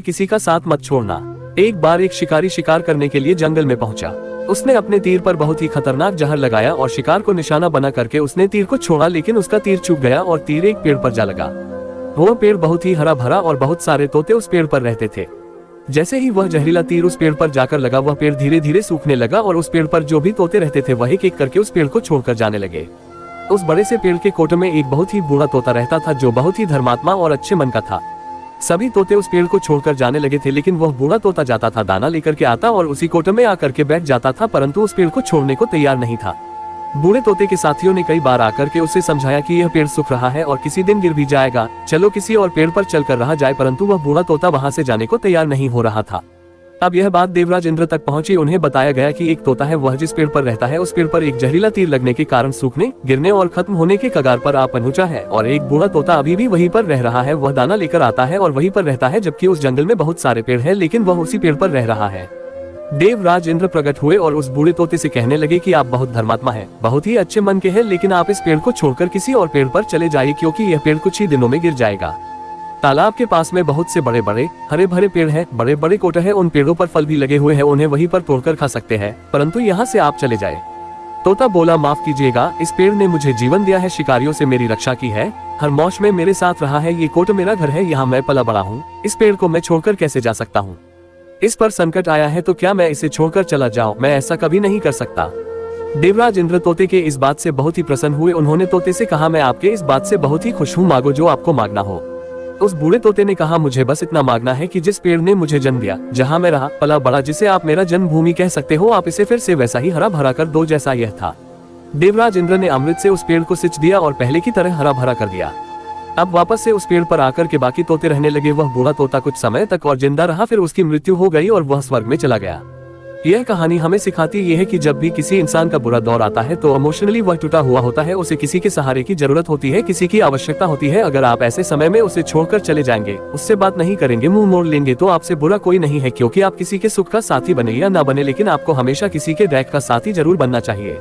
किसी का साथ मत छोड़ना। एक बार एक शिकारी शिकार करने के लिए जंगल में पहुंचा। उसने अपने तीर पर बहुत ही खतरनाक जहर लगाया और शिकार को निशाना बना करके उसने तीर को छोड़ा, लेकिन उसका तीर चूक गया और तीर एक पेड़ पर जा लगा। वो पेड़ बहुत ही हरा भरा और बहुत सारे तोते उस पेड़ पर रहते थे। जैसे ही वह जहरीला तीर उस पेड़ पर जाकर लगा, वह पेड़ धीरे धीरे सूखने लगा और उस पेड़ पर जो भी तोते रहते थे वह एक एक करके उस पेड़ को छोड़कर जाने लगे। उस बड़े से पेड़ के कोटे में एक बहुत ही बूढ़ा तोता रहता था जो बहुत ही धर्मात्मा और अच्छे मन का था। सभी तोते उस पेड़ को छोड़कर जाने लगे थे, लेकिन वह बूढ़ा तोता जाता था, दाना लेकर के आता और उसी कोटे में आकर के बैठ जाता था, परंतु उस पेड़ को छोड़ने को तैयार नहीं था। बूढ़े तोते के साथियों ने कई बार आकर के उसे समझाया कि यह पेड़ सूख रहा है और किसी दिन गिर भी जाएगा, चलो किसी और पेड़ पर चलकर रहा जाए, परंतु वह बूढ़ा तोता वहां से जाने को तैयार नहीं हो रहा था। अब यह बात देवराज इंद्र तक पहुंची। उन्हें बताया गया कि एक तोता है, वह जिस पेड़ पर रहता है उस पेड़ पर एक जहरीला तीर लगने के कारण सूखने, गिरने और खत्म होने के कगार पर आ पहुंचा है, और एक बूढ़ा तोता अभी भी वहीं पर रह रहा है। वह दाना लेकर आता है और वहीं पर रहता है, जबकि उस जंगल में बहुत सारे पेड़ हैं, लेकिन वह उसी पेड़ पर रह रहा है। देवराज इंद्र प्रकट हुए और उस बूढ़े तोते से कहने लगे कि आप बहुत धर्मात्मा हैं, बहुत ही अच्छे मन के हैं, लेकिन आप इस पेड़ को छोड़कर किसी और पेड़ पर चले जाइए, क्योंकि यह पेड़ कुछ ही दिनों में गिर जाएगा। तालाब के पास में बहुत से बड़े बड़े हरे भरे पेड़ हैं, बड़े बड़े कोटे हैं, उन पेड़ों पर फल भी लगे हुए हैं, उन्हें वहीं पर तोड़कर खा सकते हैं, परंतु यहाँ से आप चले जाए। तोता बोला, माफ कीजिएगा, इस पेड़ ने मुझे जीवन दिया है, शिकारियों से मेरी रक्षा की है, हर मौसम में मेरे साथ रहा है, ये कोट मेरा घर है, यहाँ मैं पला बड़ा हूँ, इस पेड़ को मैं छोड़कर कैसे जा सकता हूँ? इस पर संकट आया है तो क्या मैं इसे छोड़कर चला जाऊं? मैं ऐसा कभी नहीं कर सकता। देवराज इंद्र तोते के इस बात से बहुत ही प्रसन्न हुए। उन्होंने तोते से कहा, मैं आपके इस बात से बहुत ही खुश हूँ, मांगो जो आपको मांगना हो। उस बूढ़े तोते ने कहा, मुझे बस इतना मांगना है कि जिस पेड़ ने मुझे जन्म दिया, जहाँ मैं रहा पला बड़ा, जिसे आप मेरा जन्मभूमि कह सकते हो, आप इसे फिर से वैसा ही हरा भरा कर दो जैसा यह था। देवराज इंद्र ने अमृत से उस पेड़ को सिंच दिया और पहले की तरह हरा भरा कर दिया। अब वापस से उस पेड़ पर आकर के बाकी तोते रहने लगे। वह बूढ़ा तोता कुछ समय तक और जिंदा रहा, फिर उसकी मृत्यु हो गई और वह स्वर्ग में चला गया। यह कहानी हमें सिखाती यह है कि जब भी किसी इंसान का बुरा दौर आता है तो इमोशनली वह टूटा हुआ होता है, उसे किसी के सहारे की जरूरत होती है, किसी की आवश्यकता होती है। अगर आप ऐसे समय में उसे छोड़कर चले जाएंगे, उससे बात नहीं करेंगे, मुंह मोड़ लेंगे, तो आपसे बुरा कोई नहीं है, क्योंकि आप किसी के सुख का साथी बने या ना बने, लेकिन आपको हमेशा किसी के दैख का साथी जरूर बनना चाहिए।